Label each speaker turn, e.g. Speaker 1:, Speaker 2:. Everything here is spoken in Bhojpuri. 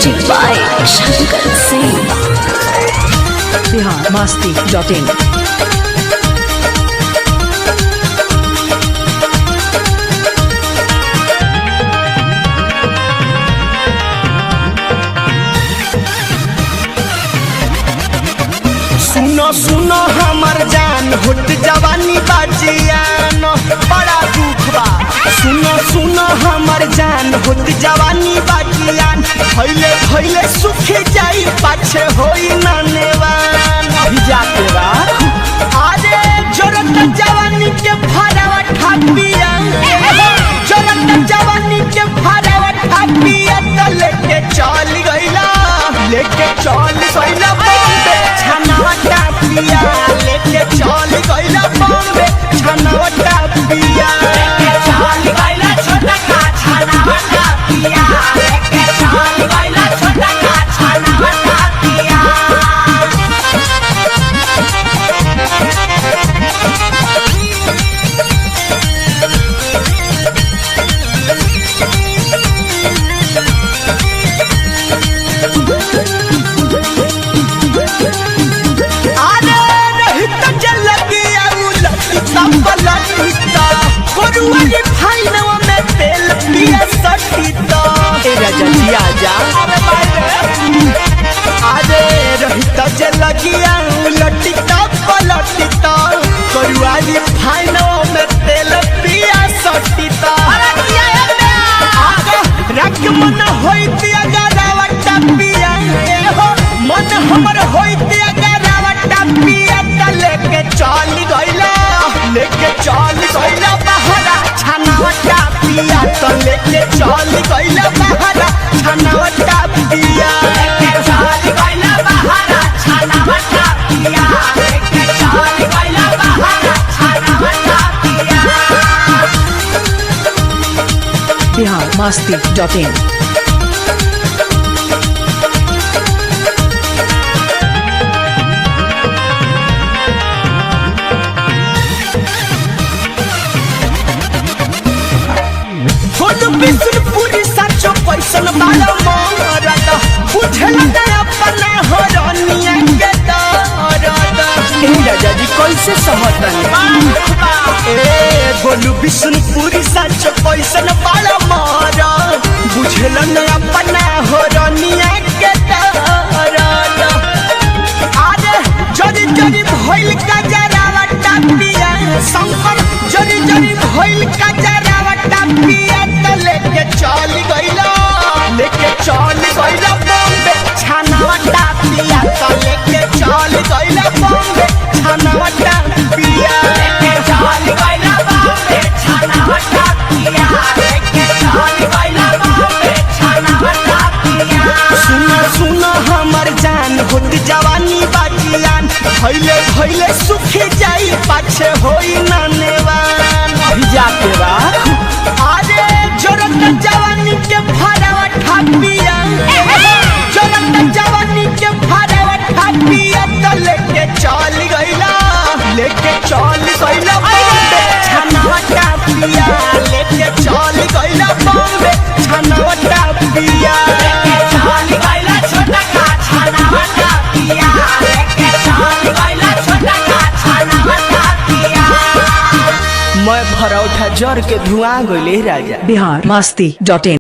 Speaker 1: Music by Shankar Singh.
Speaker 2: biharmasti.in।
Speaker 3: सुनो सुनो हमर जान होट जवानी बाजियान बड़ा दुख बा। सुनो सुनो हमर जान होट जवानी बाजियान भइले भइले सुख जाई पाछे होई ननेवान भिजा के बा। अरे जोरत जवानी के फरावा ठापिया जोरत जवानी के फरावा ठापिया त लेके चल गइला लेके चल गइला बॉम्बे छनावा टापिया लेके चल गइला बॉम्बे छनावा टापिया लेके चल गइला छोटा का छनावा टापिया लेके चल गइला छोटा का छनावा टापिया। लगिया लटिता पलटिता करुआरी फाइनों में तेल पिया सटिता रख मन होइती अगरावटा पिया हो मन हमर होइती अगरावटा पिया त लेके चल गइला बहारा छनावटा पिया त लेके चल गइला बहारा छनावटा पिया लेके चल गइला बहारा छनावटा पिया लेके चल गइला बहारा छनावटा पिया।
Speaker 2: biharmasti.in।
Speaker 3: बिशनपुरी साचो पैसन बाला मारत बुझला दे अपना हरनिया के दरद ए राजा जी कैसे समझतन ए गोलू बिशनपुरी साचो पैसन बाला मारत बुझला दे अपना हरनिया के दरद। अरे जरी जरी भइल का जरावा टापिया शंकर जरी जरी भइल का जरावा टापिया लेके चल गइला बॉम्बे छनावा टापिया त लेके चल गइला बॉम्बे छनावा टापिया लेके चल गइला बॉम्बे छनावा टापिया लेके चल गइला बॉम्बे छनावा टापिया। सुनो सुनो हमर जान होत जवानी बाजियान भइले भइले सुख जाई पाछे होई ननेवान भिजा के बा। अरे जोरत जवानी के फरावा ठापिया जोरत जवानी के फरावा ठापिया त लेके चल गइला बॉम्बे छनावा टापिया लेके चल गइला बॉम्बे छनावा टापिया लेके चल गइला छोटा का छनावा टापिया लेके चल गइला छोटा का छनावा टापिया। मैं भरौठा जर के धुआं गइले राजा।
Speaker 2: biharmasti.in।